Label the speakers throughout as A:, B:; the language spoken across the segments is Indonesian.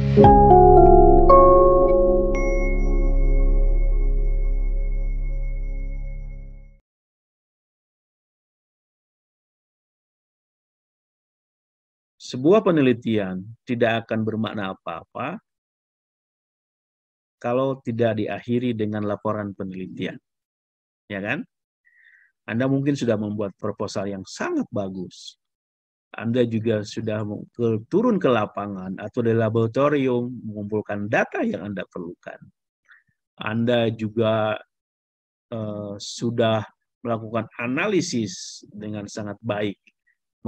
A: Sebuah penelitian tidak akan bermakna apa-apa kalau tidak diakhiri dengan laporan penelitian. Ya kan? Anda mungkin sudah membuat proposal yang sangat bagus. Anda juga sudah turun ke lapangan atau di laboratorium mengumpulkan data yang Anda perlukan. Anda juga sudah melakukan analisis dengan sangat baik,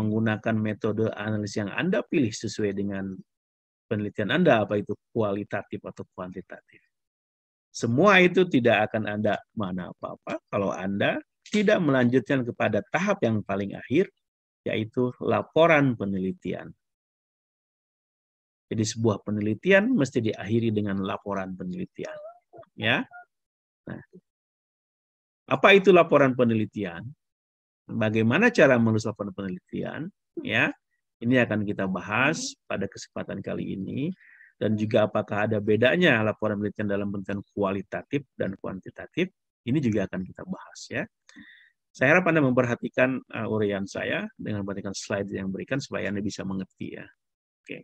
A: menggunakan metode analisis yang Anda pilih sesuai dengan penelitian Anda, apa itu kualitatif atau kuantitatif. Semua itu tidak akan ada mana apa-apa kalau Anda tidak melanjutkan kepada tahap yang paling akhir, yaitu laporan penelitian. Jadi sebuah penelitian mesti diakhiri dengan laporan penelitian. Ya. Nah, apa itu laporan penelitian? Bagaimana cara menulis laporan penelitian? Ya, ini akan kita bahas pada kesempatan kali ini. Dan juga apakah ada bedanya laporan penelitian dalam penelitian kualitatif dan kuantitatif? Ini juga akan kita bahas ya. Saya harap Anda memperhatikan uraian saya dengan memperhatikan slide yang berikan supaya Anda bisa mengerti ya. Oke.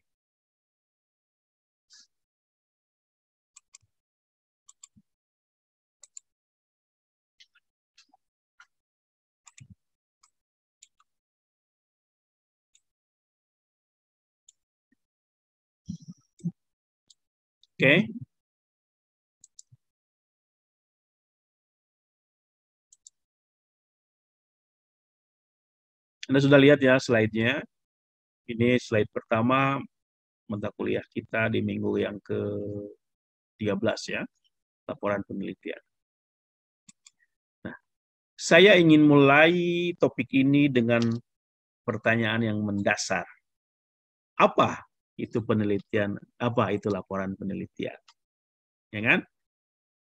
A: Oke. Anda sudah lihat ya slide-nya. Ini slide pertama mata kuliah kita di minggu yang ke-13 ya, laporan penelitian. Nah, saya ingin mulai topik ini dengan pertanyaan yang mendasar. Apa itu penelitian? Apa itu laporan penelitian? Ya kan?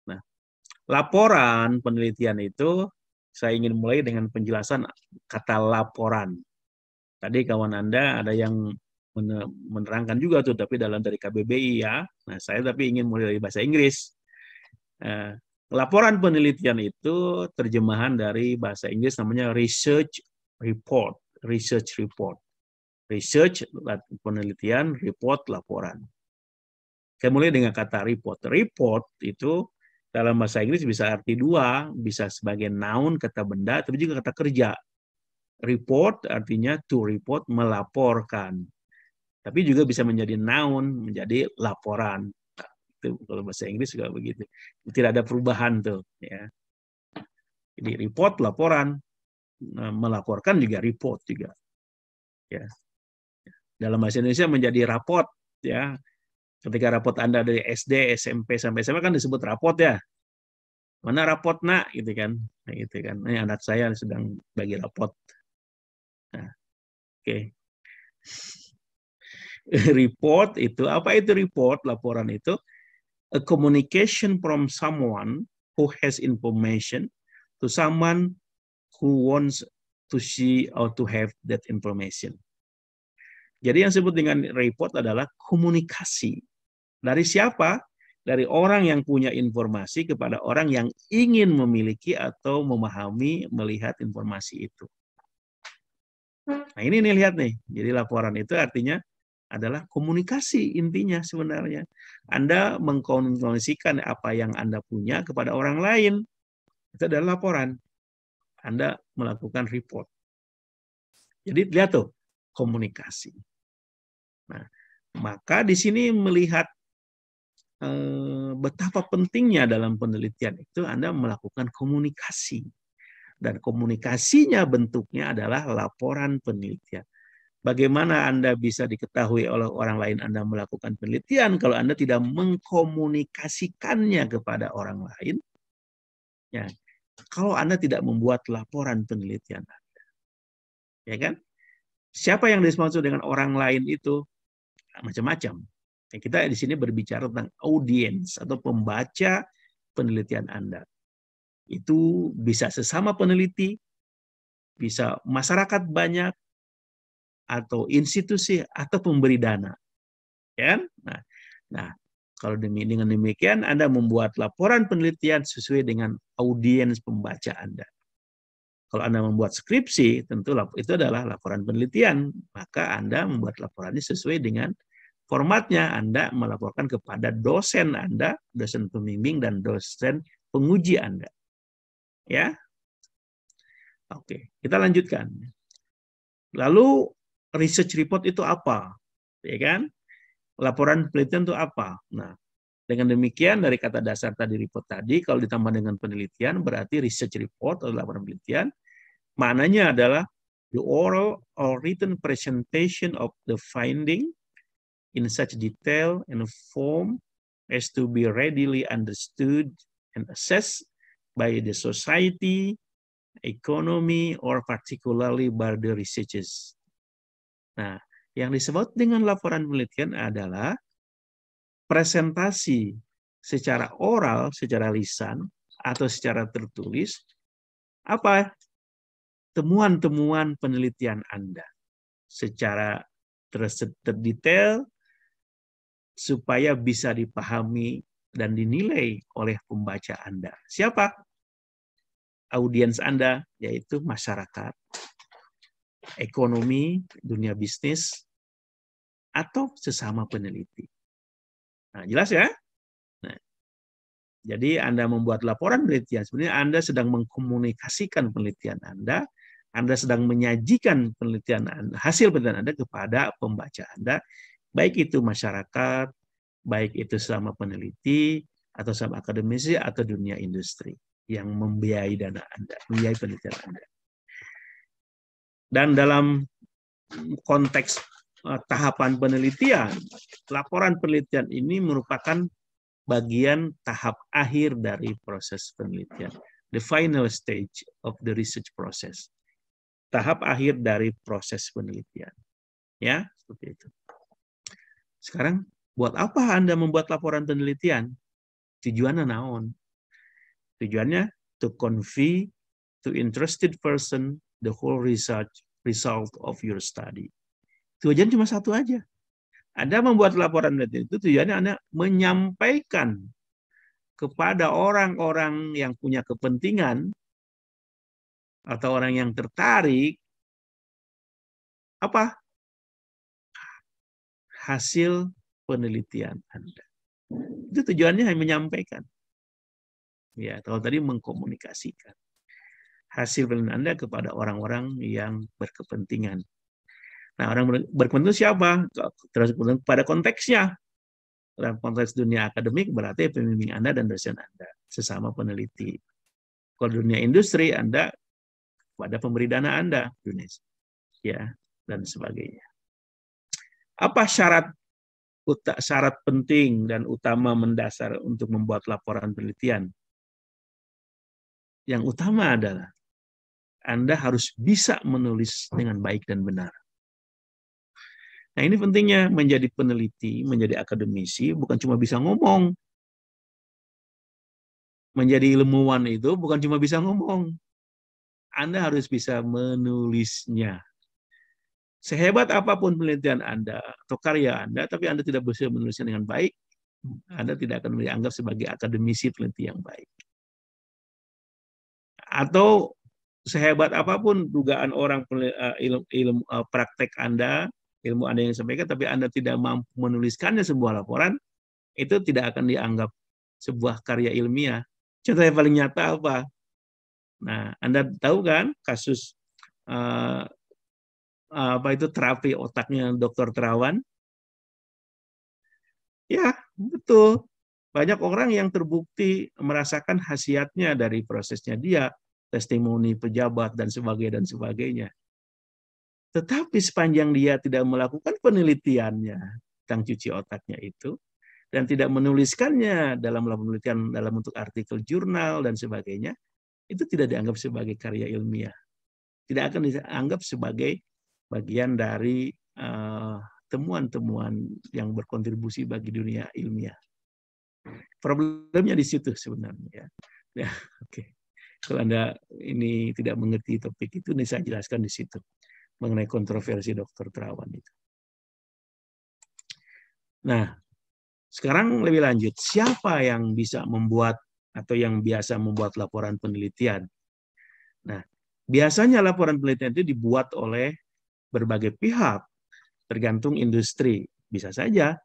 A: Nah, laporan penelitian itu saya ingin mulai dengan penjelasan kata laporan. Tadi kawan Anda ada yang menerangkan juga tuh, tapi dalam dari KBBI ya. Nah, saya tapi ingin mulai dari bahasa Inggris. Laporan penelitian itu terjemahan dari bahasa Inggris namanya research report. Research report. Research, penelitian, report, laporan. Saya mulai dengan kata report. Report itu dalam bahasa Inggris bisa arti dua, bisa sebagai noun, kata benda, tapi juga kata kerja. Report artinya to report, melaporkan. Tapi juga bisa menjadi noun, menjadi laporan. Nah, itu kalau bahasa Inggris juga begitu. Tidak ada perubahan tuh. Ya. Jadi report, laporan, melaporkan juga report juga. Ya. Dalam bahasa Indonesia menjadi raport. Ya. Ketika raport Anda dari SD, SMP sampai SMA kan disebut raport ya. Mana raport nak, gitu kan? Nah, gitu kan. Ini anak saya sedang bagi raport. Nah, oke. Report itu apa itu report? Laporan itu a communication from someone who has information to someone who wants to see or to have that information. Jadi yang disebut dengan report adalah komunikasi. Dari siapa? Dari orang yang punya informasi kepada orang yang ingin memiliki atau memahami, melihat informasi itu. Nah ini nih lihat nih. Jadi laporan itu artinya adalah komunikasi intinya sebenarnya. Anda mengkomunikasikan apa yang Anda punya kepada orang lain. Itu adalah laporan. Anda melakukan report. Jadi lihat tuh, komunikasi. Nah, maka di sini melihat betapa pentingnya dalam penelitian itu Anda melakukan komunikasi. Dan komunikasinya bentuknya adalah laporan penelitian. Bagaimana Anda bisa diketahui oleh orang lain Anda melakukan penelitian kalau Anda tidak mengkomunikasikannya kepada orang lain? Ya, kalau Anda tidak membuat laporan penelitian Anda. Ya kan? Siapa yang dimaksud dengan orang lain itu? Macam-macam. Ya, kita di sini berbicara tentang audiens atau pembaca penelitian Anda. Itu bisa sesama peneliti, bisa masyarakat banyak, atau institusi, atau pemberi dana. Ya? Nah, Nah, kalau dengan demikian Anda membuat laporan penelitian sesuai dengan audiens pembaca Anda. Kalau Anda membuat skripsi, tentu itu adalah laporan penelitian. Maka Anda membuat laporannya sesuai dengan formatnya. Anda melaporkan kepada dosen Anda, dosen pembimbing, dan dosen penguji Anda. Ya, oke, kita lanjutkan. Lalu research report itu apa? Ya kan? Laporan penelitian itu apa? Nah, dengan demikian dari kata dasar tadi report tadi, kalau ditambah dengan penelitian berarti research report atau laporan penelitian. Maknanya adalah the oral or written presentation of the finding in such detail and form as to be readily understood and assessed by the society, economy, or particularly by the researchers. Nah, yang disebut dengan laporan penelitian adalah presentasi secara oral, secara lisan, atau secara tertulis, apa temuan-temuan penelitian Anda secara terdetail supaya bisa dipahami dan dinilai oleh pembaca Anda. Siapa? Audiens Anda, yaitu masyarakat, ekonomi, dunia bisnis, atau sesama peneliti. Nah, jelas ya? Nah, jadi Anda membuat laporan penelitian, sebenarnya Anda sedang mengkomunikasikan penelitian Anda sedang menyajikan penelitian Anda, hasil penelitian Anda kepada pembaca Anda, baik itu masyarakat, baik itu sama peneliti, atau sama akademisi, atau dunia industri yang membiayai dana Anda, membiayai penelitian Anda. Dan dalam konteks tahapan penelitian, laporan penelitian ini merupakan bagian tahap akhir dari proses penelitian. The final stage of the research process. Tahap akhir dari proses penelitian. Ya, seperti itu. Sekarang, buat apa Anda membuat laporan penelitian? Tujuannya naon? Tujuannya to convey to interested person the whole research result of your study. Tujuan cuma satu aja. Anda membuat laporan penelitian itu tujuannya Anda menyampaikan kepada orang-orang yang punya kepentingan atau orang yang tertarik apa hasil penelitian Anda. Itu tujuannya hanya menyampaikan. Ya, kalau tadi mengkomunikasikan hasil penelitian Anda kepada orang-orang yang berkepentingan. Nah, orang berkepentingan siapa? Terus pada konteksnya. Dalam konteks dunia akademik berarti pembimbing Anda dan dosen Anda, sesama peneliti. Kalau dunia industri, Anda pada pemberi dana Anda, ya, dan sebagainya. Apa syarat penting dan utama mendasar untuk membuat laporan penelitian? Yang utama adalah Anda harus bisa menulis dengan baik dan benar. Nah, ini pentingnya menjadi peneliti, menjadi akademisi, bukan cuma bisa ngomong. Menjadi ilmuwan itu bukan cuma bisa ngomong. Anda harus bisa menulisnya. Sehebat apapun penelitian Anda atau karya Anda, tapi Anda tidak bisa menulisnya dengan baik, Anda tidak akan dianggap sebagai akademisi peneliti yang baik. Atau sehebat apapun dugaan orang ilmu praktek Anda, ilmu Anda yang disampaikan, tapi Anda tidak mampu menuliskannya sebuah laporan, itu tidak akan dianggap sebuah karya ilmiah. Contoh yang paling nyata apa? Nah, Anda tahu kan kasus apa itu terapi otaknya Dr. Terawan? Ya, betul. Banyak orang yang terbukti merasakan khasiatnya dari prosesnya dia, testimoni pejabat dan sebagainya. Tetapi sepanjang dia tidak melakukan penelitiannya tentang cuci otaknya itu, dan tidak menuliskannya dalam penelitian dalam bentuk artikel jurnal dan sebagainya, itu tidak dianggap sebagai karya ilmiah. Tidak akan dianggap sebagai bagian dari temuan-temuan yang berkontribusi bagi dunia ilmiah. Problemnya di situ sebenarnya. Ya, oke. Kalau Anda ini tidak mengerti topik itu, ini saya jelaskan di situ mengenai kontroversi Dr. Terawan itu. Nah, Sekarang lebih lanjut, siapa yang bisa membuat atau yang biasa membuat laporan penelitian? Nah, biasanya laporan penelitian itu dibuat oleh berbagai pihak, tergantung industri. Bisa saja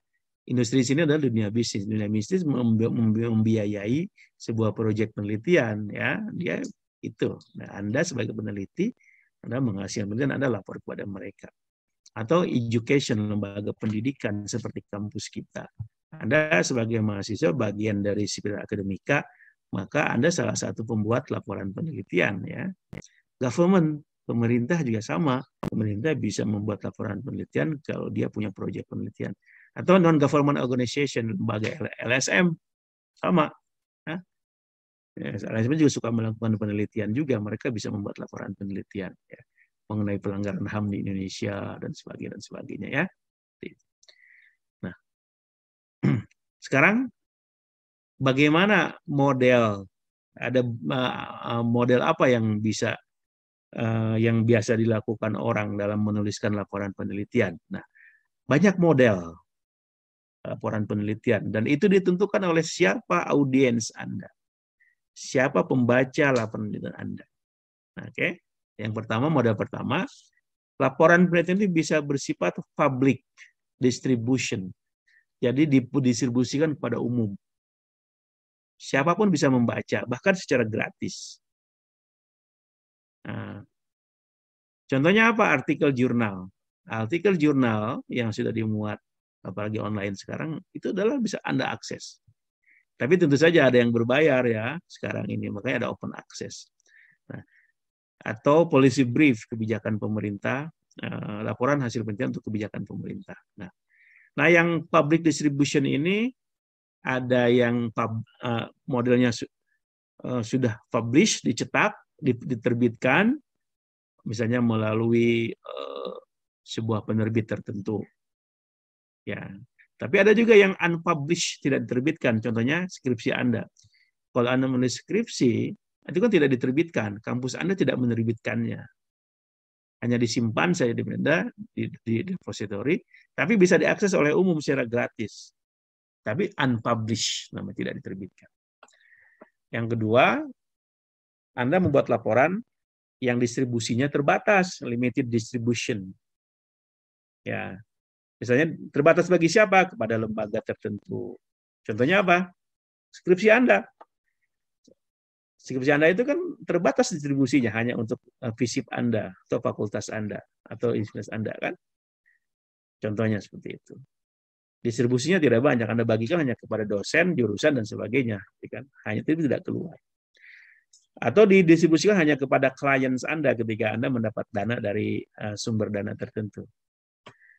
A: industri di sini adalah dunia bisnis. Dunia bisnis membiayai sebuah proyek penelitian, ya, dia itu. Nah, Anda sebagai peneliti, Anda menghasilkan penelitian, Anda lapor kepada mereka. Atau education, lembaga pendidikan seperti kampus kita. Anda sebagai mahasiswa bagian dari sipil akademika, maka Anda salah satu pembuat laporan penelitian, ya. Government, pemerintah juga sama. Pemerintah bisa membuat laporan penelitian kalau dia punya proyek penelitian. Atau non-government organization, lembaga LSM, sama. Ya. LSM juga suka melakukan penelitian juga. Mereka bisa membuat laporan penelitian, ya, mengenai pelanggaran HAM di Indonesia dan sebagainya, ya. Nah, sekarang bagaimana model, ada model apa yang bisa yang biasa dilakukan orang dalam menuliskan laporan penelitian? Nah, banyak model laporan penelitian, dan itu ditentukan oleh siapa audiens Anda, siapa pembaca laporan penelitian Anda. Oke, yang pertama, model pertama, laporan penelitian itu bisa bersifat public distribution, jadi didistribusikan kepada umum. Siapapun bisa membaca, bahkan secara gratis. Nah, contohnya apa? Artikel jurnal. Artikel jurnal yang sudah dimuat, apalagi online sekarang, itu adalah bisa Anda akses. Tapi tentu saja ada yang berbayar, ya, sekarang ini, makanya ada open access. Nah, atau policy brief, kebijakan pemerintah, laporan hasil penelitian untuk kebijakan pemerintah. Nah, yang public distribution ini ada yang modelnya sudah publish, dicetak, diterbitkan, misalnya melalui sebuah penerbit tertentu. Ya, tapi ada juga yang unpublished, tidak diterbitkan. Contohnya skripsi Anda. Kalau Anda menulis skripsi, itu kan tidak diterbitkan. Kampus Anda tidak menerbitkannya. Hanya disimpan saja di depository, tapi bisa diakses oleh umum secara gratis. Tapi unpublished, namanya, tidak diterbitkan. Yang kedua, Anda membuat laporan yang distribusinya terbatas, limited distribution. Ya, misalnya terbatas bagi siapa? Kepada lembaga tertentu. Contohnya apa? Skripsi Anda. Skripsi Anda itu kan terbatas distribusinya, hanya untuk FISIP Anda, atau fakultas Anda, atau institusi Anda, kan? Contohnya seperti itu. Distribusinya tidak banyak, Anda bagikan hanya kepada dosen, jurusan, dan sebagainya. Kan? Hanya itu tidak keluar. Atau didistribusikan hanya kepada klien Anda ketika Anda mendapat dana dari sumber dana tertentu.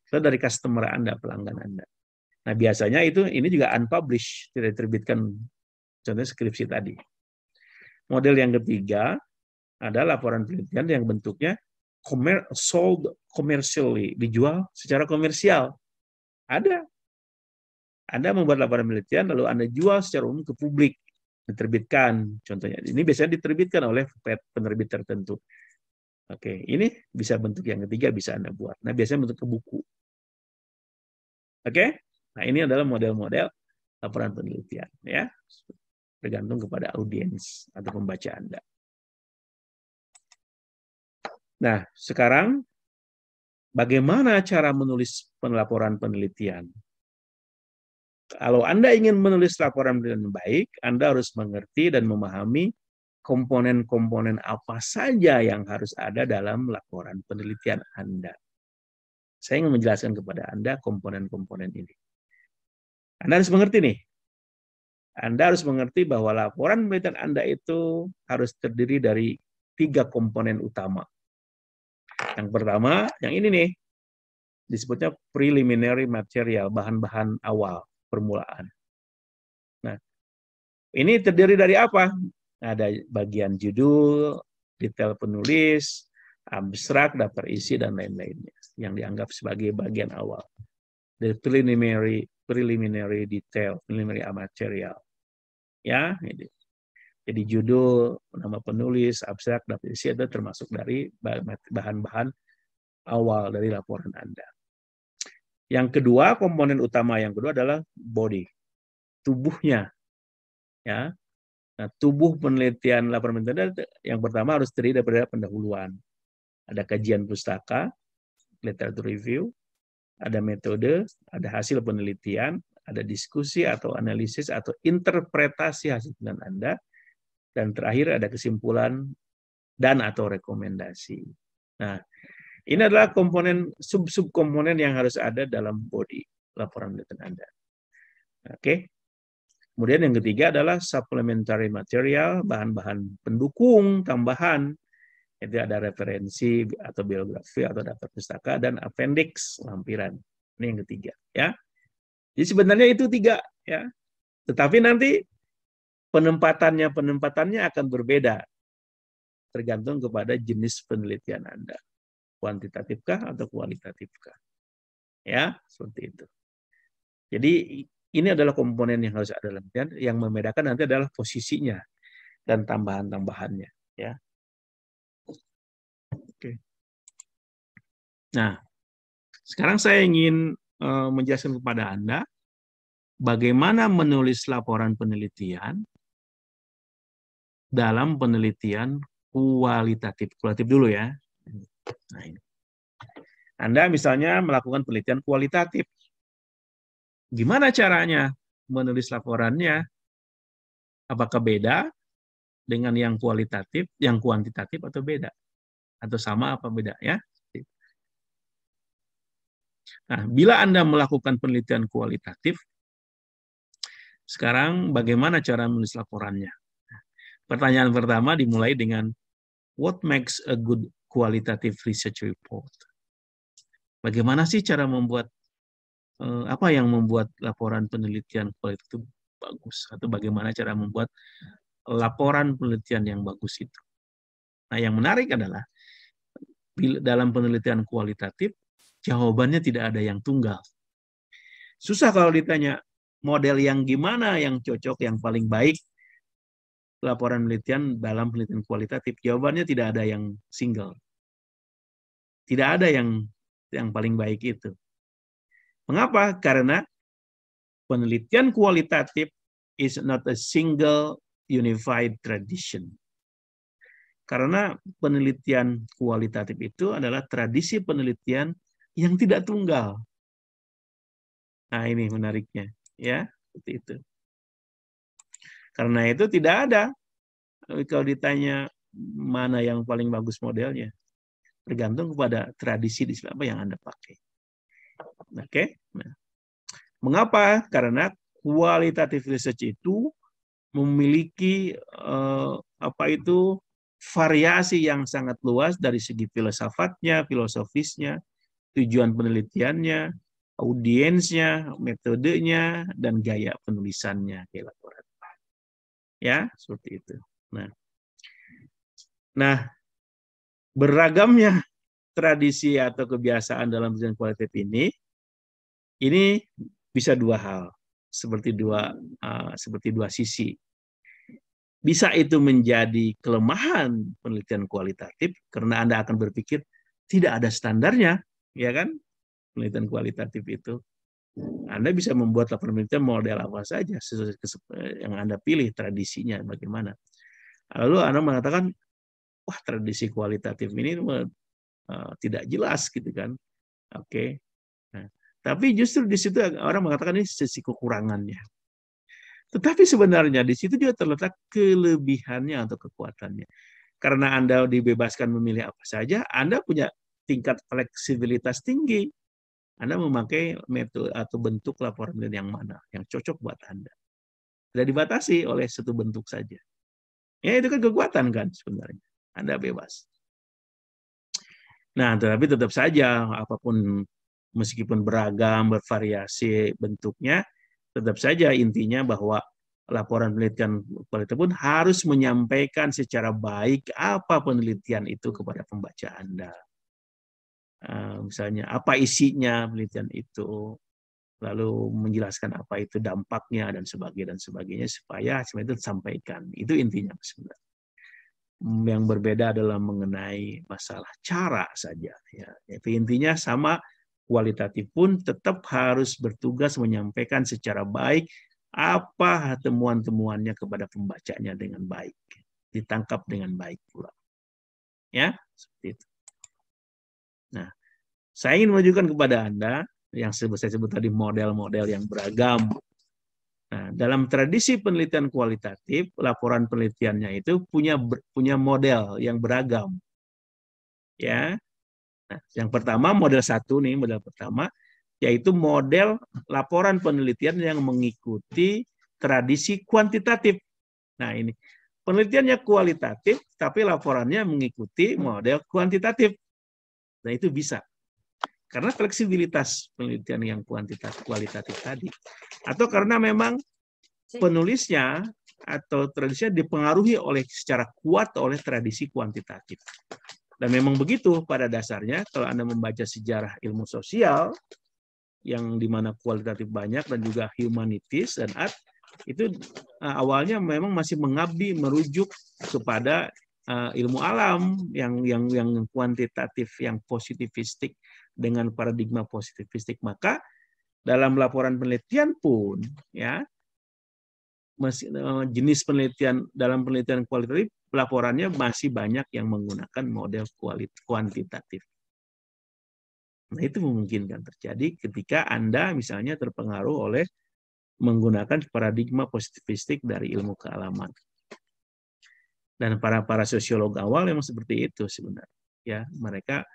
A: Atau dari customer Anda, pelanggan Anda. Nah, biasanya ini juga unpublished, tidak diterbitkan, contohnya skripsi tadi. Model yang ketiga ada laporan penelitian yang bentuknya sold commercially, dijual secara komersial. Ada. Anda membuat laporan penelitian, lalu Anda jual secara umum ke publik, diterbitkan. Contohnya, ini biasanya diterbitkan oleh penerbit tertentu. Oke, ini bisa bentuk yang ketiga, bisa Anda buat. Nah, biasanya bentuk ke buku. Oke, nah ini adalah model-model laporan penelitian, ya, tergantung kepada audiens atau pembaca Anda. Nah, sekarang bagaimana cara menulis laporan penelitian? Kalau Anda ingin menulis laporan penelitian yang baik, Anda harus mengerti dan memahami komponen-komponen apa saja yang harus ada dalam laporan penelitian Anda. Saya ingin menjelaskan kepada Anda komponen-komponen ini. Anda harus mengerti nih. Anda harus mengerti bahwa laporan penelitian Anda itu harus terdiri dari 3 komponen utama. Yang pertama, yang ini nih, disebutnya preliminary material, bahan-bahan awal, permulaan. Nah, ini terdiri dari apa? Ada bagian judul, detail penulis, abstrak, daftar isi, dan lain-lainnya yang dianggap sebagai bagian awal dari preliminary detail, preliminary material. Ya, ini. Jadi judul, nama penulis, abstrak, daftar isi itu termasuk dari bahan-bahan awal dari laporan Anda. Yang kedua, komponen utama yang kedua adalah body, tubuhnya. Ya, nah, tubuh penelitian laporan penelitian yang pertama harus terdiri daripada pendahuluan. Ada kajian pustaka, literature review, ada metode, ada hasil penelitian, ada diskusi atau analisis atau interpretasi hasil penelitian Anda, dan terakhir ada kesimpulan dan atau rekomendasi. Nah, ini adalah komponen sub-sub komponen yang harus ada dalam body laporan penelitian Anda. Oke. Kemudian yang ketiga adalah supplementary material, bahan-bahan pendukung tambahan. Itu ada referensi atau biografi atau daftar pustaka dan appendix lampiran. Ini yang ketiga, ya. Jadi sebenarnya itu 3, ya. Tetapi nanti penempatannya akan berbeda tergantung kepada jenis penelitian Anda. Kuantitatifkah atau kualitatifkah? Ya, seperti itu. Jadi ini adalah komponen yang harus ada dalam penelitian. Yang membedakan nanti adalah posisinya dan tambahan-tambahannya, ya. Oke. Nah, sekarang saya ingin menjelaskan kepada Anda bagaimana menulis laporan penelitian dalam penelitian kualitatif. Kualitatif dulu, ya. Nah, ini. Anda misalnya melakukan penelitian kualitatif. Gimana caranya menulis laporannya? Apakah beda dengan yang kualitatif, yang kuantitatif, atau beda? Atau sama apa beda, ya? Nah, bila Anda melakukan penelitian kualitatif, sekarang bagaimana cara menulis laporannya? Pertanyaan pertama dimulai dengan what makes a good qualitative research report? Bagaimana sih cara membuat apa yang membuat laporan penelitian kualitatif itu bagus, atau bagaimana cara membuat laporan penelitian yang bagus itu? Nah, yang menarik adalah dalam penelitian kualitatif jawabannya tidak ada yang tunggal. Susah kalau ditanya model yang gimana yang cocok, yang paling baik laporan penelitian dalam penelitian kualitatif. Jawabannya tidak ada yang single. Tidak ada yang paling baik itu. Mengapa? Karena penelitian kualitatif is not a single unified tradition. Karena penelitian kualitatif itu adalah tradisi penelitian yang tidak tunggal. Nah, ini menariknya, ya, seperti itu. Karena itu tidak ada, kalau ditanya mana yang paling bagus modelnya, tergantung kepada tradisi di apa yang Anda pakai. Oke? Nah, mengapa? Karena qualitative research itu memiliki variasi yang sangat luas dari segi filsafatnya, filosofisnya, tujuan penelitiannya, audiensnya, metodenya, dan gaya penulisannya kayak laporan. Ya, seperti itu. Nah, beragamnya tradisi atau kebiasaan dalam penelitian kualitatif ini bisa dua hal, seperti dua sisi. Bisa itu menjadi kelemahan penelitian kualitatif karena Anda akan berpikir tidak ada standarnya, ya kan? Penelitian kualitatif itu. Anda bisa membuat laporan penelitian model apa saja sesuai yang Anda pilih, tradisinya bagaimana. Lalu Anda mengatakan, wah, tradisi kualitatif ini tidak jelas gitu kan. Oke. Nah, tapi justru di situ orang mengatakan ini sisi kekurangannya. Tetapi sebenarnya di situ juga terletak kelebihannya atau kekuatannya. Karena Anda dibebaskan memilih apa saja, Anda punya tingkat fleksibilitas tinggi. Anda memakai metode atau bentuk laporan yang mana, yang cocok buat Anda. Tidak dibatasi oleh satu bentuk saja. Ya, itu kan kekuatan kan sebenarnya. Anda bebas. Nah, tetapi tetap saja, apapun meskipun beragam, bervariasi bentuknya, tetap saja intinya bahwa laporan penelitian kualitatif pun harus menyampaikan secara baik apa penelitian itu kepada pembaca Anda. Misalnya apa isinya penelitian itu, lalu menjelaskan apa itu dampaknya dan sebagainya supaya semua itu disampaikan. Itu intinya sebenarnya. Yang berbeda adalah mengenai masalah cara saja, ya. Itu intinya sama kualitatif pun tetap harus bertugas menyampaikan secara baik apa temuan-temuannya kepada pembacanya dengan baik, ditangkap dengan baik pula. Ya, seperti itu. Nah, saya ingin menunjukkan kepada Anda yang saya sebut tadi model-model yang beragam. Nah, dalam tradisi penelitian kualitatif, laporan penelitiannya itu punya model yang beragam. Ya. Nah, yang pertama model 1 nih, model pertama yaitu model laporan penelitian yang mengikuti tradisi kuantitatif. Nah, ini penelitiannya kualitatif tapi laporannya mengikuti model kuantitatif. Nah, itu bisa. Karena fleksibilitas penelitian yang kualitatif tadi. Atau karena memang penulisnya atau tradisinya dipengaruhi secara kuat oleh tradisi kuantitatif. Dan memang begitu pada dasarnya kalau Anda membaca sejarah ilmu sosial yang dimana kualitatif banyak dan juga humanities dan art itu awalnya memang masih mengabdi merujuk kepada ilmu alam yang kuantitatif, yang positivistik dengan paradigma positivistik. Maka dalam laporan penelitian pun ya jenis penelitian dalam penelitian kualitatif laporannya masih banyak yang menggunakan model kuantitatif. Nah, itu memungkinkan terjadi ketika Anda misalnya terpengaruh oleh menggunakan paradigma positivistik dari ilmu kealaman. Dan para sosiolog awal memang seperti itu sebenarnya. Ya, mereka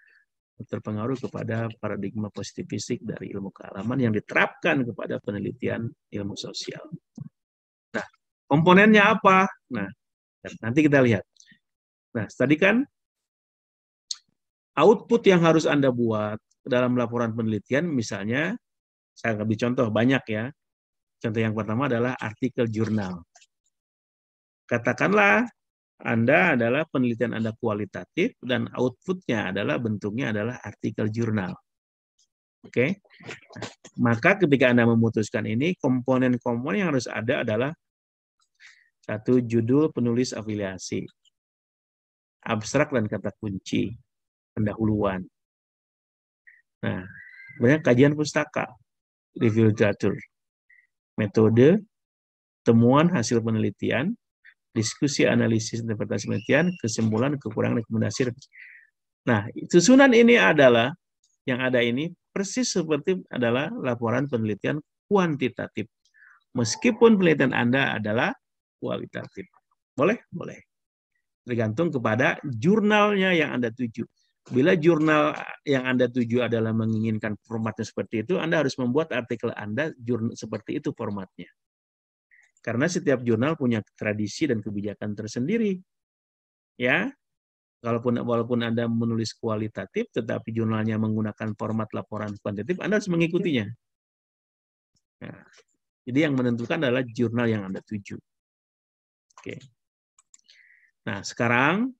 A: terpengaruh kepada paradigma positivistik dari ilmu kealaman yang diterapkan kepada penelitian ilmu sosial. Nah, komponennya apa? Nah, nanti kita lihat. Nah, tadi kan output yang harus Anda buat dalam laporan penelitian, misalnya, saya ambil contoh banyak ya. Contoh yang pertama adalah artikel jurnal. Katakanlah Anda adalah penelitian Anda kualitatif dan outputnya adalah bentuknya adalah artikel jurnal. Oke, maka ketika Anda memutuskan ini, komponen-komponen yang harus ada adalah satu, judul penulis afiliasi, abstrak dan kata kunci, pendahuluan. Nah, kemudian kajian pustaka, review literatur, metode, temuan hasil penelitian, diskusi analisis interpretasi penelitian, kesimpulan, kekurangan, rekomendasi. Nah, susunan ini adalah yang ada ini persis seperti adalah laporan penelitian kuantitatif. Meskipun penelitian Anda adalah kualitatif. Boleh? Boleh. Tergantung kepada jurnalnya yang Anda tuju. Bila jurnal yang Anda tuju adalah menginginkan formatnya seperti itu, Anda harus membuat artikel Anda seperti itu formatnya. Karena setiap jurnal punya tradisi dan kebijakan tersendiri. Ya, walaupun Anda menulis kualitatif, tetapi jurnalnya menggunakan format laporan kuantitatif, Anda harus mengikutinya. Nah, jadi yang menentukan adalah jurnal yang Anda tuju. Oke. Nah, sekarang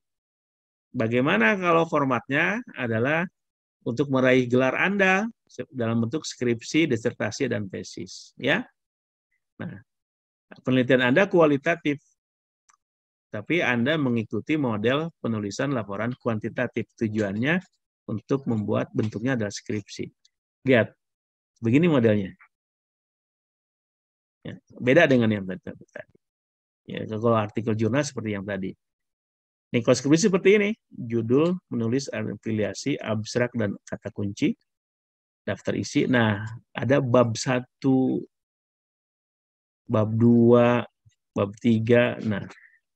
A: bagaimana kalau formatnya adalah untuk meraih gelar Anda dalam bentuk skripsi, disertasi, dan tesis. Ya. Nah, penelitian Anda kualitatif, tapi Anda mengikuti model penulisan laporan kuantitatif. Tujuannya untuk membuat bentuknya adalah skripsi. Lihat, begini modelnya. Ya, beda dengan yang tadi. Ya, kalau artikel jurnal seperti yang tadi. Nih, kalau skripsi seperti ini, judul, menulis, afiliasi, abstrak, dan kata kunci, daftar isi. Nah, ada bab 1, bab 2, bab 3. Nah,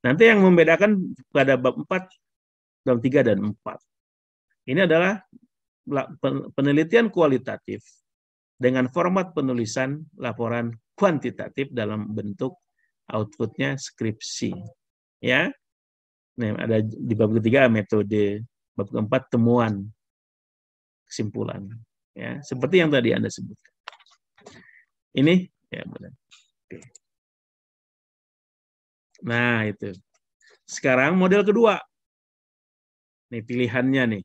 A: nanti yang membedakan pada bab 4, bab 3, dan 4. Ini adalah penelitian kualitatif dengan format penulisan laporan kuantitatif dalam bentuk outputnya skripsi. Ya, nah, ada di bab ketiga metode, bab keempat temuan, kesimpulan. Ya, seperti yang tadi Anda sebutkan. Ini ya benar. Oke. Nah, itu. Sekarang model kedua. Nih pilihannya nih.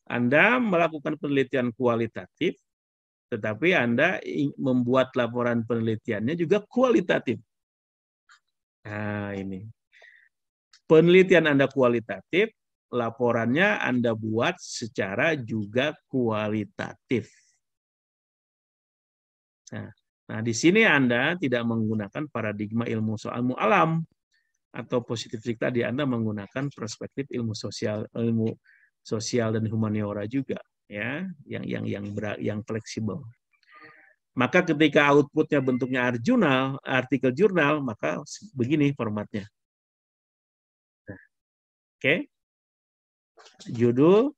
A: Anda melakukan penelitian kualitatif, tetapi Anda membuat laporan penelitiannya juga kualitatif. Nah, ini. Penelitian Anda kualitatif, laporannya Anda buat secara juga kualitatif. Nah, di sini Anda tidak menggunakan paradigma ilmu soal alam atau positifik tadi, Anda menggunakan perspektif ilmu sosial dan humaniora juga, ya, yang fleksibel. Maka ketika outputnya bentuknya artikel jurnal, maka begini formatnya. Oke, judul,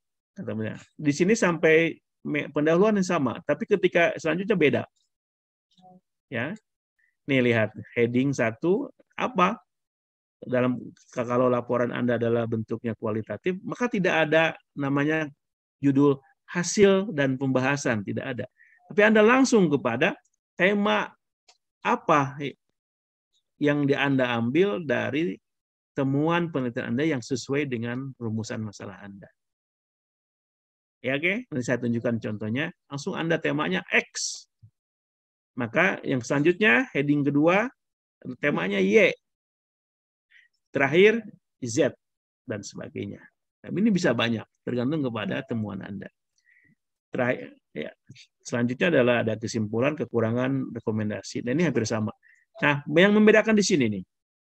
A: di sini sampai pendahuluan yang sama, tapi ketika selanjutnya beda. Ya, nih lihat heading 1 apa? Kalau laporan Anda adalah bentuknya kualitatif, maka tidak ada namanya judul hasil dan pembahasan, tidak ada. Tapi Anda langsung kepada tema apa yang Anda ambil dari temuan penelitian Anda yang sesuai dengan rumusan masalah Anda. Ya, oke. Nanti saya tunjukkan contohnya. Langsung Anda temanya X. Maka yang selanjutnya, heading kedua, temanya Y. Terakhir, Z, dan sebagainya. Nah, ini bisa banyak, tergantung kepada temuan Anda. Terakhir, ya, selanjutnya adalah ada kesimpulan, kekurangan, rekomendasi. Dan ini hampir sama. Nah, yang membedakan di sini nih.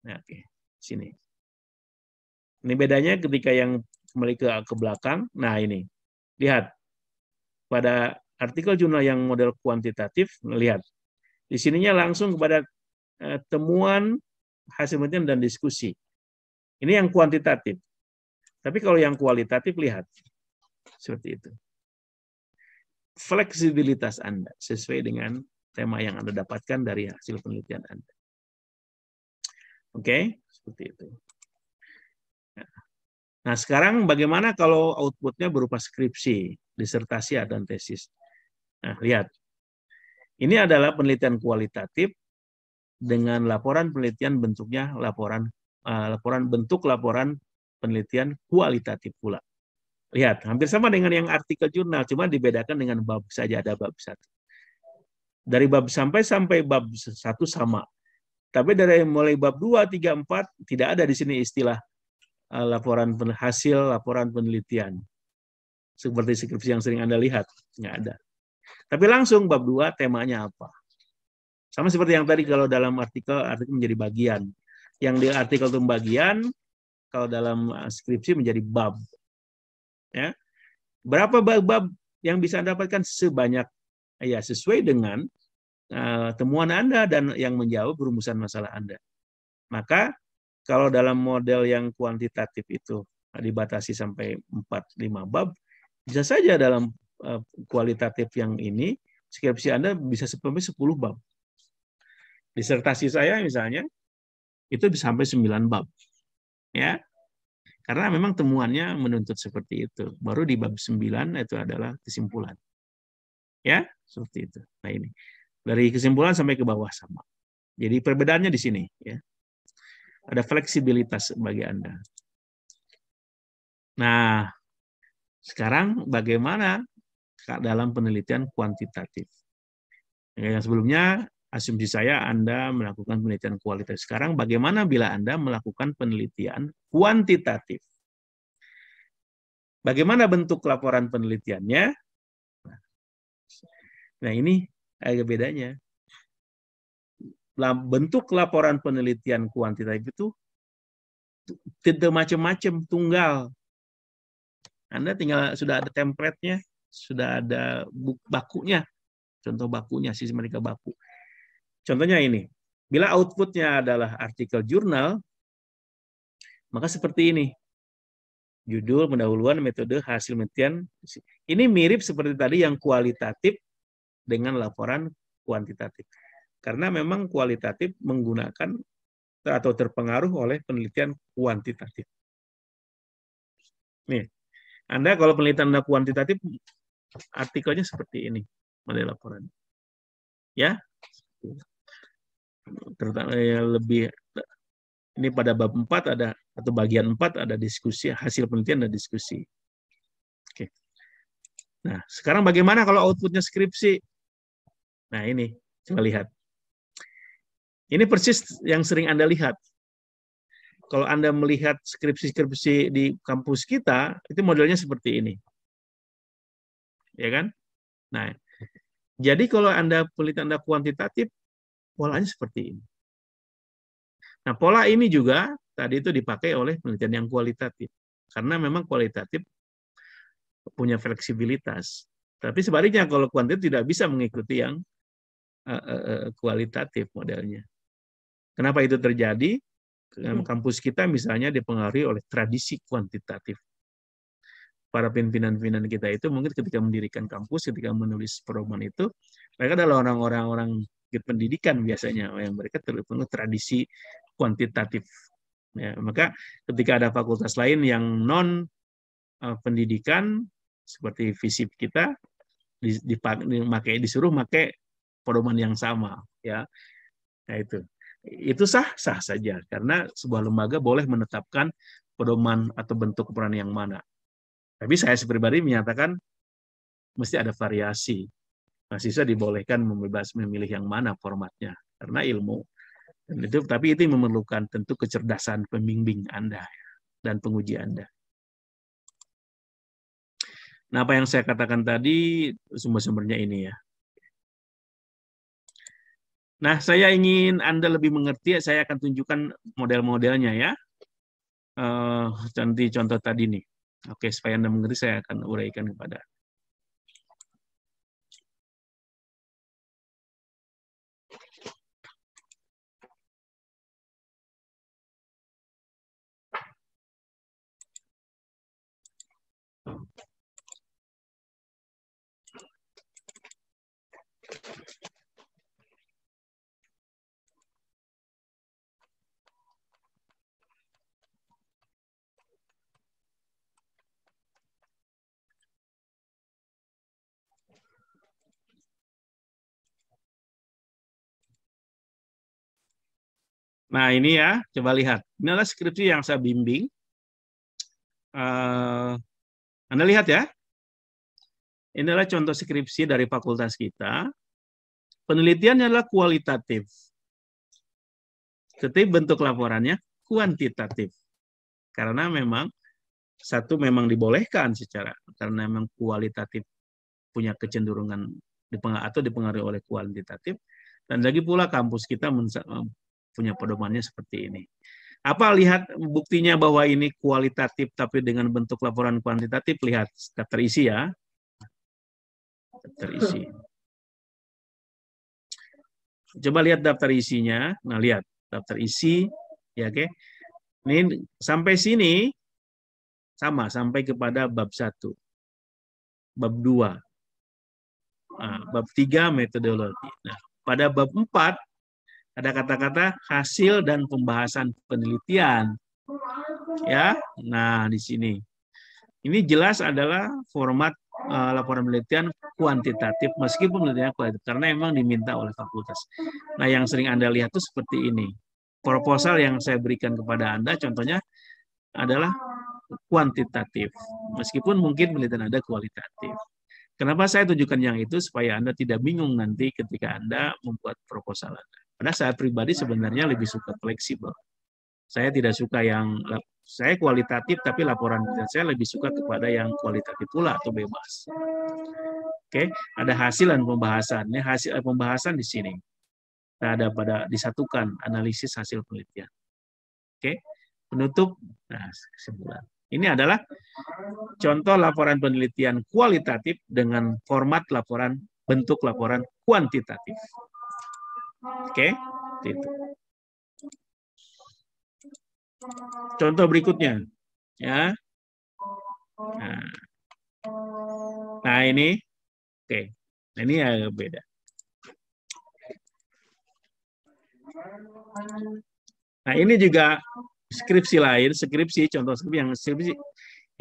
A: Nah, oke, sini. Ini bedanya ketika yang kembali ke belakang. Nah, ini. Lihat. Pada artikel jurnal yang model kuantitatif, lihat. Di sininya langsung kepada temuan, hasil penelitian, dan diskusi. Ini yang kuantitatif. Tapi kalau yang kualitatif, lihat. Seperti itu. Fleksibilitas Anda sesuai dengan tema yang Anda dapatkan dari hasil penelitian Anda. Oke, seperti itu. Nah, sekarang bagaimana kalau outputnya berupa skripsi, disertasi, dan tesis? Nah, lihat. Ini adalah penelitian kualitatif dengan laporan penelitian bentuknya laporan penelitian kualitatif pula. Lihat, hampir sama dengan yang artikel jurnal, cuma dibedakan dengan bab saja, ada bab 1. Dari bab sampai bab 1 sama. Tapi dari mulai bab 2, 3, 4, tidak ada di sini istilah laporan penelitian. Seperti skripsi yang sering Anda lihat, nggak ada. Tapi langsung bab 2 temanya apa. Sama seperti yang tadi kalau dalam artikel menjadi bagian. Yang di artikel itu bagian, kalau dalam skripsi menjadi bab. Ya. Berapa bab yang bisa Anda dapatkan? Sebanyak, ya, sesuai dengan temuan Anda dan yang menjawab rumusan masalah Anda. Maka kalau dalam model yang kuantitatif itu dibatasi sampai 4-5 bab, bisa saja dalam kualitatif yang ini skripsi Anda bisa sampai 10 bab. Disertasi saya misalnya itu bisa sampai 9 bab. Ya. Karena memang temuannya menuntut seperti itu. Baru di bab 9 itu adalah kesimpulan. Ya, seperti itu. Nah, ini. Dari kesimpulan sampai ke bawah sama. Jadi perbedaannya di sini, ya. Ada fleksibilitas bagi Anda. Nah, sekarang bagaimana dalam penelitian kuantitatif? Yang sebelumnya, asumsi saya Anda melakukan penelitian kualitatif. Sekarang bagaimana bila Anda melakukan penelitian kuantitatif? Bagaimana bentuk laporan penelitiannya? Nah, ini agak bedanya. Bentuk laporan penelitian kuantitatif itu tidak macam-macam, tunggal. Anda tinggal sudah ada template-nya, sudah ada bakunya. Contoh bakunya, sistematika baku. Contohnya ini, bila outputnya adalah artikel jurnal, maka seperti ini. Judul, pendahuluan, metode, hasil penelitian. Ini mirip seperti tadi yang kualitatif dengan laporan kuantitatif. Karena memang kualitatif menggunakan atau terpengaruh oleh penelitian kuantitatif. Nih, Anda kalau penelitian Anda kuantitatif, artikelnya seperti ini, model laporan. Ya, terutama lebih ini pada bab 4 ada atau bagian 4 ada diskusi, hasil penelitian dan diskusi. Oke. Nah, sekarang bagaimana kalau outputnya skripsi? Nah, ini coba lihat. Ini persis yang sering Anda lihat. Kalau Anda melihat skripsi-skripsi di kampus kita, itu modelnya seperti ini. Ya kan? Nah, Jadi kalau penelitian Anda kuantitatif, polanya seperti ini. Nah, pola ini juga tadi itu dipakai oleh penelitian yang kualitatif. Karena memang kualitatif punya fleksibilitas. Tapi sebaliknya kalau kuantitatif tidak bisa mengikuti yang kualitatif modelnya. Kenapa itu terjadi? Kampus kita misalnya dipengaruhi oleh tradisi kuantitatif. Para pimpinan-pimpinan kita itu mungkin ketika mendirikan kampus, ketika menulis program itu, mereka adalah orang-orang pendidikan biasanya, yang mereka terpenuhi tradisi kuantitatif. Ya, maka ketika ada fakultas lain yang non pendidikan seperti FISIP kita, disuruh pakai pedoman yang sama, ya. Nah, itu sah saja karena sebuah lembaga boleh menetapkan pedoman atau bentuk peran yang mana. Tapi saya pribadi menyatakan mesti ada variasi. Mahasiswa dibolehkan bebas memilih yang mana formatnya karena ilmu. Dan tapi itu memerlukan tentu kecerdasan pembimbing Anda dan penguji Anda. Nah, apa yang saya katakan tadi sumber-sumbernya ini ya. Nah, saya ingin Anda lebih mengerti, saya akan tunjukkan model-modelnya ya. Nanti contoh tadi nih. Oke, supaya Anda mengerti, saya akan uraikan kepada. Nah, ini ya, coba lihat. Ini adalah skripsi yang saya bimbing. Anda lihat ya. Ini adalah contoh skripsi dari fakultas kita. Penelitiannya adalah kualitatif. Tetapi bentuk laporannya kuantitatif. Karena memang satu memang dibolehkan karena memang kualitatif punya kecenderungan dipengaruhi oleh kuantitatif. Dan lagi pula kampus kita punya pedomannya seperti ini. Apa lihat buktinya bahwa ini kualitatif tapi dengan bentuk laporan kuantitatif? Lihat daftar isi ya. Daftar isi. Coba lihat daftar isinya. Nah, lihat daftar isi ya, oke. Ini sampai sini sama sampai kepada bab 1. Bab 2. Nah, bab 3 metodologi. Nah, pada bab 4 ada kata-kata hasil dan pembahasan penelitian. Ya. Nah, di sini. Ini jelas adalah format laporan penelitian kuantitatif meskipun penelitiannya kualitatif karena memang diminta oleh fakultas. Nah, yang sering Anda lihat itu seperti ini. Proposal yang saya berikan kepada Anda contohnya adalah kuantitatif meskipun mungkin penelitian Anda kualitatif. Kenapa saya tunjukkan yang itu? Supaya Anda tidak bingung nanti ketika Anda membuat proposal Anda. Karena saya pribadi sebenarnya lebih suka fleksibel. Saya tidak suka saya kualitatif, tapi laporan saya lebih suka kepada yang kualitatif pula atau bebas. Oke, ada hasil dan pembahasan. Ini hasil pembahasan di sini. Nah, ada pada disatukan analisis hasil penelitian. Oke, penutup. Nah, kesimpulan. Ini adalah contoh laporan penelitian kualitatif dengan format bentuk laporan kuantitatif. Oke, itu. Contoh berikutnya, ya. Nah ini, oke. Nah, ini agak beda. Nah ini juga skripsi lain, contoh skripsi.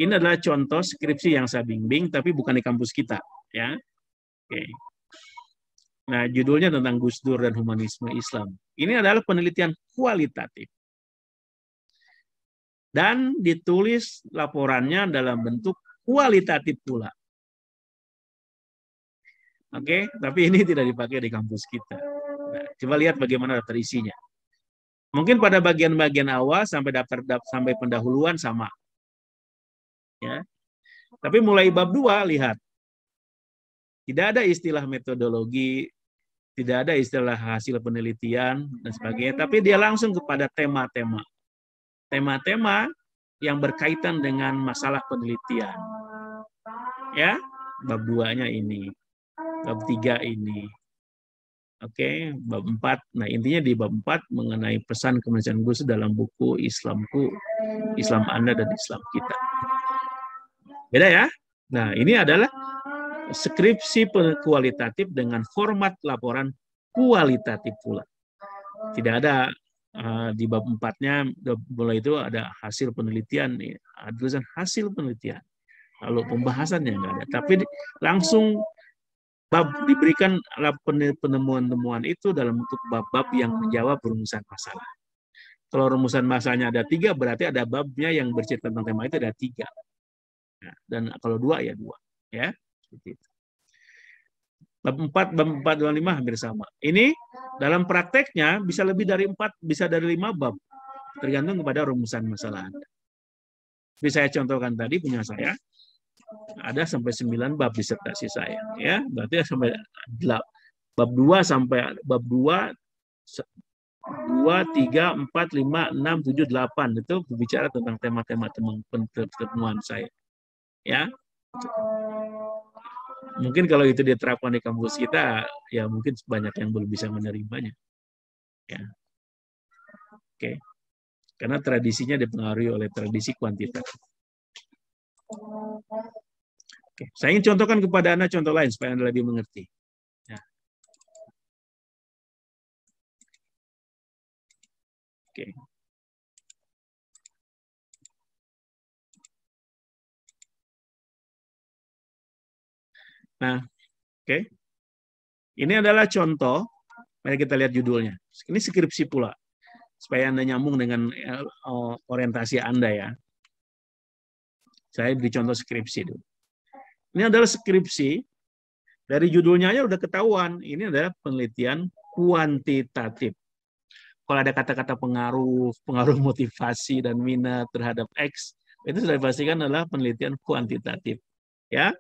A: Ini adalah contoh skripsi yang saya bimbing, tapi bukan di kampus kita, ya. Oke. Nah judulnya tentang Gus Dur dan humanisme Islam. Ini adalah penelitian kualitatif. Dan ditulis laporannya dalam bentuk kualitatif pula. Oke, tapi ini tidak dipakai di kampus kita. Nah, coba lihat bagaimana daftar isinya. Mungkin pada bagian-bagian awal sampai sampai pendahuluan sama. Ya. Tapi mulai bab 2 lihat. Tidak ada istilah metodologi, tidak ada istilah hasil penelitian dan sebagainya, tapi dia langsung kepada tema-tema. Tema-tema yang berkaitan dengan masalah penelitian. Ya, bab 2-nya ini. Bab 3 ini. Oke, bab 4. Nah, intinya di bab 4 mengenai pesan kemanusiaan Gus dalam buku Islamku, Islam Anda dan Islam kita. Beda ya? Nah, ini adalah skripsi kualitatif dengan format laporan kualitatif pula. Tidak ada di bab 4-nya mulai itu ada hasil penelitian, tulisan hasil penelitian. Lalu pembahasannya nggak ada, tapi langsung bab diberikan penemuan-temuan itu dalam bentuk bab-bab yang menjawab rumusan masalah. Kalau rumusan masalahnya ada 3, berarti ada babnya yang bercerita tentang tema itu ada 3. Nah, dan kalau 2 ya 2, ya seperti itu. Bab 4, bab 4, 25 hampir sama. Ini dalam prakteknya bisa lebih dari 4, bisa dari 5 bab, tergantung kepada rumusan masalah Anda. Jadi saya contohkan tadi punya saya ada sampai 9 bab disertasi saya, ya berarti sampai bab 2 sampai bab 2 3, 4, 5, 6, 7, 8 itu berbicara tentang tema-tema temuan saya, ya. Mungkin kalau itu diterapkan di kampus kita, ya mungkin banyak yang belum bisa menerimanya, ya. Oke, karena tradisinya dipengaruhi oleh tradisi kuantitas. Oke. Saya ingin contohkan kepada Anda contoh lain supaya Anda lebih mengerti. Ya. Oke. Nah, oke. Ini adalah contoh. Mari kita lihat judulnya. Ini skripsi pula. Supaya Anda nyambung dengan orientasi Anda ya. Saya beri contoh skripsi dulu. Ini adalah skripsi. Dari judulnya aja udah ketahuan. Ini adalah penelitian kuantitatif. Kalau ada kata-kata pengaruh motivasi dan minat terhadap X, itu sudah dipastikan adalah penelitian kuantitatif. Ya,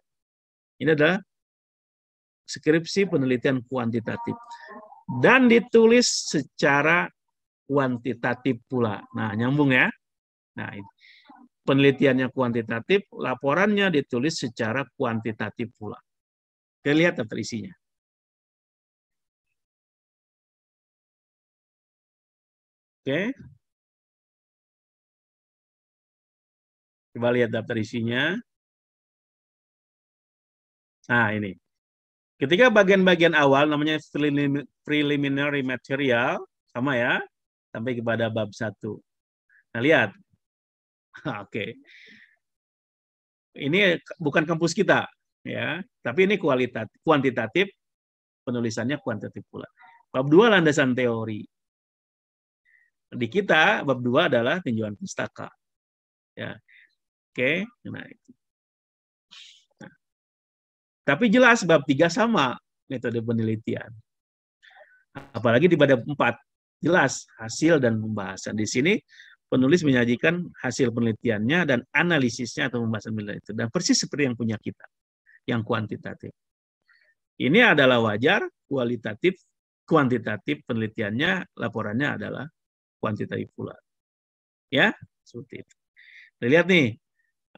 A: ini adalah skripsi penelitian kuantitatif dan ditulis secara kuantitatif pula. Nah, nyambung ya. Nah, penelitiannya kuantitatif, laporannya ditulis secara kuantitatif pula. Kita lihat daftar isinya. Oke. Coba lihat daftar isinya. Nah, ini. Ketika bagian-bagian awal namanya preliminary material, sama ya, sampai kepada bab 1. Nah, lihat. Oke. Ini bukan kampus kita, ya, tapi ini kuantitatif, penulisannya kuantitatif pula. Bab 2 landasan teori. Di kita bab 2 adalah tinjauan pustaka. Ya. Oke, nah itu. Nah. Tapi jelas bab 3 sama metode penelitian. Apalagi di bab 4 jelas hasil dan pembahasan. Di sini penulis menyajikan hasil penelitiannya dan analisisnya atau pembahasan penelitian itu. Dan persis seperti yang punya kita, yang kuantitatif. Ini adalah wajar, kuantitatif penelitiannya, laporannya adalah kuantitatif pula. Ya, seperti itu. Lihat nih,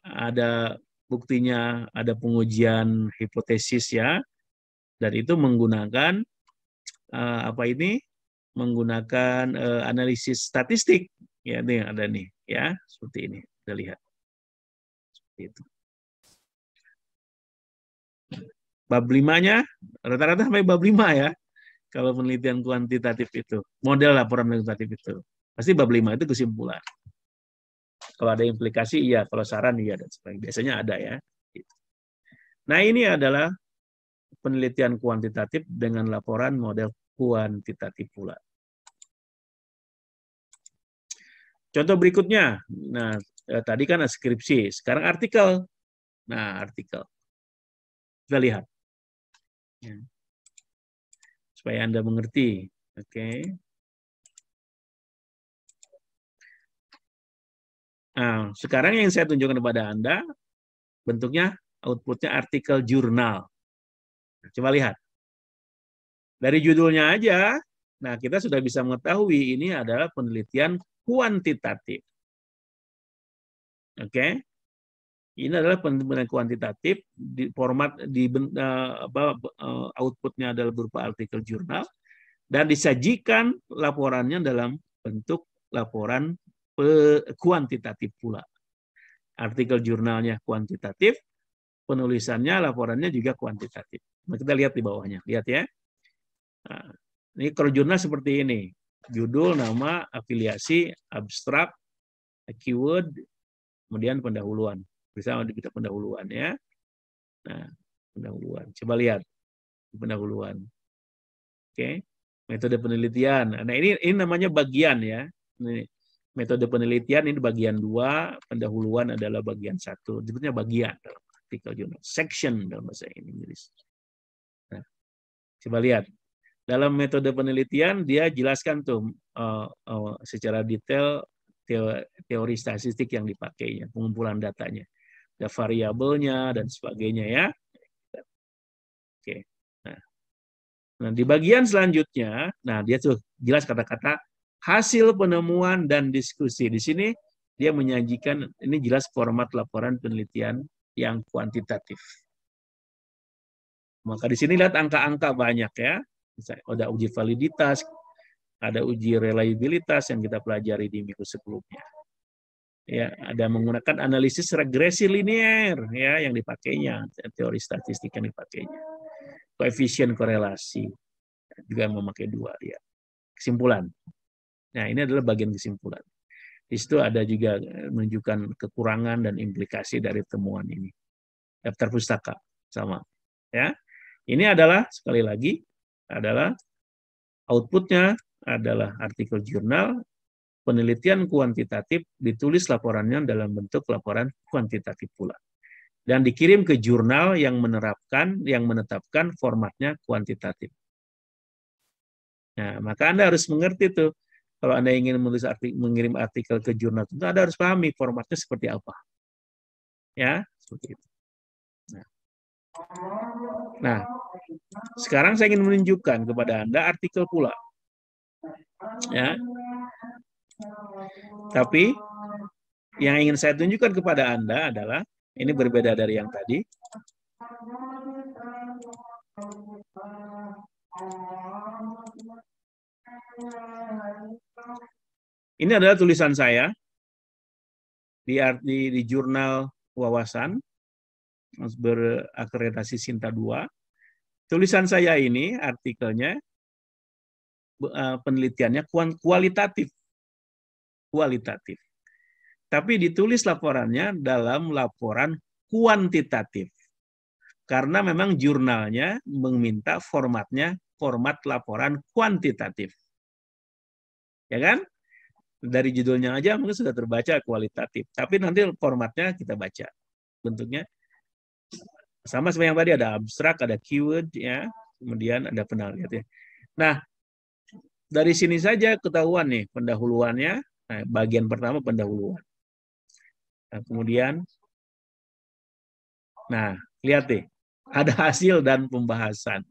A: ada buktinya, ada pengujian hipotesis ya, dan itu menggunakan apa ini? Menggunakan analisis statistik. Ya, ini ada nih, ya, seperti ini. Kita lihat. Seperti itu. Bab 5-nya rata-rata sampai bab 5 ya. Kalau penelitian kuantitatif itu, model laporan kuantitatif itu. Pasti bab 5 itu kesimpulan. Kalau ada implikasi iya, kalau saran iya dan sebagainya. Biasanya ada ya. Nah, ini adalah penelitian kuantitatif dengan laporan model kuantitatif pula. Contoh berikutnya. Nah, tadi kan skripsi, sekarang artikel. Nah, artikel. Kita lihat. Ya. Supaya Anda mengerti. Oke. Nah, sekarang yang saya tunjukkan kepada Anda, bentuknya, outputnya artikel jurnal. Coba lihat. Dari judulnya aja, nah kita sudah bisa mengetahui ini adalah penelitian kuantitatif. Oke. Ini adalah penelitian kuantitatif di format outputnya adalah berupa artikel jurnal dan disajikan laporannya dalam bentuk laporan kuantitatif pula. Artikel jurnalnya kuantitatif, penulisannya, laporannya juga kuantitatif. Nah, kita lihat di bawahnya, lihat ya. Nah, ini kalau jurnal seperti ini, judul, nama, afiliasi, abstrak, keyword, kemudian pendahuluan. Bisa kita pendahuluan ya. Nah, pendahuluan. Coba lihat pendahuluan. Oke. Metode penelitian. Nah, ini namanya bagian ya. Ini metode penelitian ini bagian 2, pendahuluan adalah bagian 1. Disebutnya bagian dalam artikel jurnal. Section dalam bahasa Inggris. Nah, coba lihat. Dalam metode penelitian dia jelaskan tuh secara detail teori statistik yang dipakainya, pengumpulan datanya. Ada variabelnya dan sebagainya ya. Oke. Nah, di bagian selanjutnya, nah dia tuh jelas kata-kata hasil penemuan dan diskusi. Di sini dia menyajikan, ini jelas format laporan penelitian yang kuantitatif. Maka di sini lihat angka-angka banyak ya. Ada uji validitas, ada uji reliabilitas yang kita pelajari di minggu sebelumnya. Ya, ada menggunakan analisis regresi linear ya yang dipakainya, teori statistik yang dipakainya. Koefisien korelasi juga memakai 2 ya. Kesimpulan. Nah, ini adalah bagian kesimpulan. Di situ ada juga menunjukkan kekurangan dan implikasi dari temuan ini. Daftar pustaka sama ya. Ini adalah sekali lagi adalah outputnya adalah artikel jurnal. Penelitian kuantitatif ditulis laporannya dalam bentuk laporan kuantitatif pula. Dan dikirim ke jurnal yang menetapkan formatnya kuantitatif. Nah, maka Anda harus mengerti tuh, kalau Anda ingin mengirim artikel ke jurnal, tentu Anda harus pahami formatnya seperti apa. Ya, seperti itu. Nah, sekarang saya ingin menunjukkan kepada Anda artikel pula. Ya. Tapi yang ingin saya tunjukkan kepada Anda adalah ini berbeda dari yang tadi. Ini adalah tulisan saya di jurnal wawasan berakreditasi Sinta 2. Tulisan saya ini artikelnya penelitiannya kualitatif. Kualitatif. Tapi ditulis laporannya dalam laporan kuantitatif. Karena memang jurnalnya meminta formatnya format laporan kuantitatif. Ya kan? Dari judulnya aja mungkin sudah terbaca kualitatif. Tapi nanti formatnya kita baca. Bentuknya sama seperti yang tadi, ada abstrak, ada keyword, ya, kemudian ada penalian. Ya. Nah, dari sini saja ketahuan nih pendahuluannya. Nah, bagian pertama pendahuluan. Nah, kemudian, nah, lihat deh, ada hasil dan pembahasan.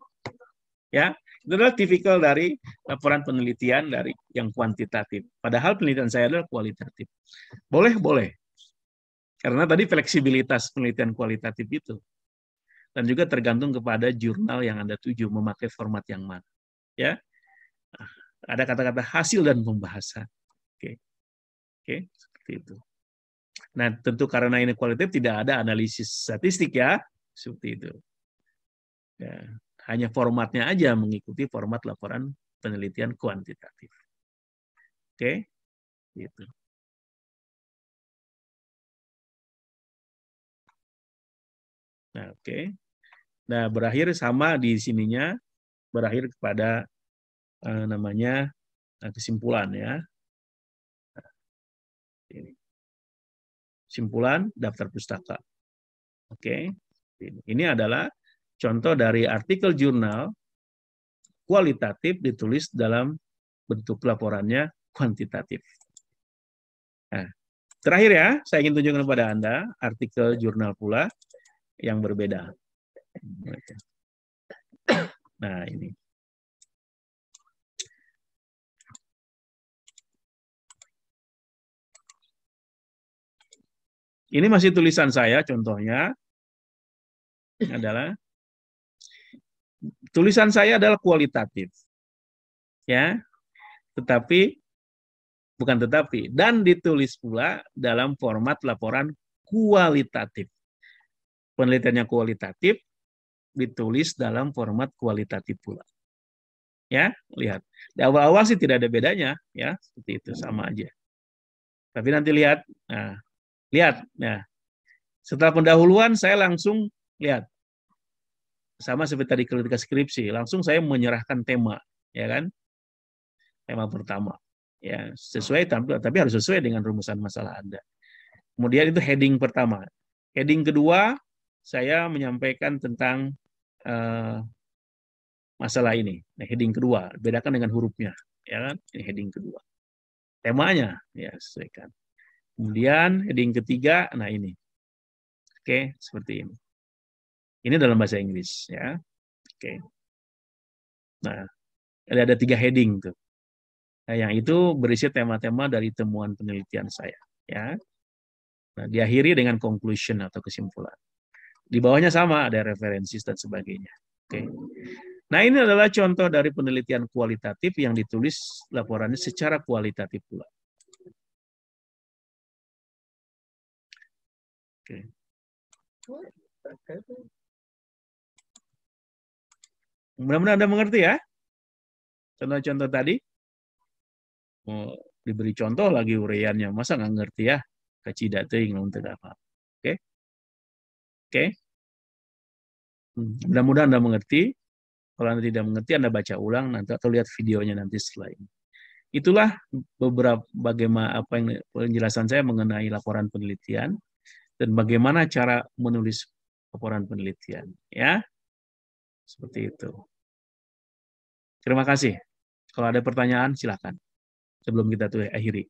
A: Ya, itu adalah tipikal dari laporan penelitian dari yang kuantitatif. Padahal penelitian saya adalah kualitatif. Boleh. Karena tadi fleksibilitas penelitian kualitatif itu. Dan juga tergantung kepada jurnal yang Anda tuju, memakai format yang mana. Ya, ada kata-kata hasil dan pembahasan. Oke, seperti itu. Nah, tentu karena ini kualitatif tidak ada analisis statistik ya, seperti itu. Ya, hanya formatnya aja mengikuti format laporan penelitian kuantitatif. Oke, gitu. Nah, oke. Nah, berakhir sama di sininya, berakhir kepada namanya kesimpulan ya. Kesimpulan daftar pustaka. Oke. Ini adalah contoh dari artikel jurnal kualitatif ditulis dalam bentuk laporannya kuantitatif. Nah, terakhir ya, saya ingin tunjukkan kepada Anda artikel jurnal pula yang berbeda. Nah, ini. Ini masih tulisan saya, contohnya adalah tulisan saya adalah kualitatif. Ya, dan ditulis pula dalam format laporan kualitatif. Penelitiannya kualitatif, ditulis dalam format kualitatif pula. Ya, lihat. Di awal-awal sih tidak ada bedanya, ya, seperti itu, sama aja. Tapi nanti lihat, nah, lihat, nah, setelah pendahuluan saya langsung lihat, sama seperti tadi ketika skripsi, langsung saya menyerahkan tema, ya kan, tema pertama, ya sesuai, tapi harus sesuai dengan rumusan masalah Anda. Kemudian itu heading pertama. Heading kedua, saya menyampaikan tentang masalah ini. Nah, heading kedua, bedakan dengan hurufnya, ya kan? Ini heading kedua. Temanya, ya sesuaikan. Kemudian heading ketiga, nah ini. Oke, seperti ini. Ini dalam bahasa Inggris, ya. Oke. Nah, ada 3 heading tuh. Nah, yang itu berisi tema-tema dari temuan penelitian saya, ya. Nah, diakhiri dengan conclusion atau kesimpulan. Di bawahnya sama, ada referensi dan sebagainya. Oke. Nah, ini adalah contoh dari penelitian kualitatif yang ditulis laporannya secara kualitatif pula. Oke. Mudah-mudahan Anda mengerti ya. Contoh-contoh tadi. Mau diberi contoh lagi uraiannya. Masa nggak ngerti ya? Kacida teuing untuk apa. Oke. Oke. Mudah-mudahan Anda mengerti. Kalau Anda tidak mengerti, Anda baca ulang nanti atau lihat videonya nanti setelah ini. Itulah beberapa bagaimana apa yang penjelasan saya mengenai laporan penelitian dan bagaimana cara menulis laporan penelitian, ya. Seperti itu. Terima kasih. Kalau ada pertanyaan silakan. Sebelum kita akhiri.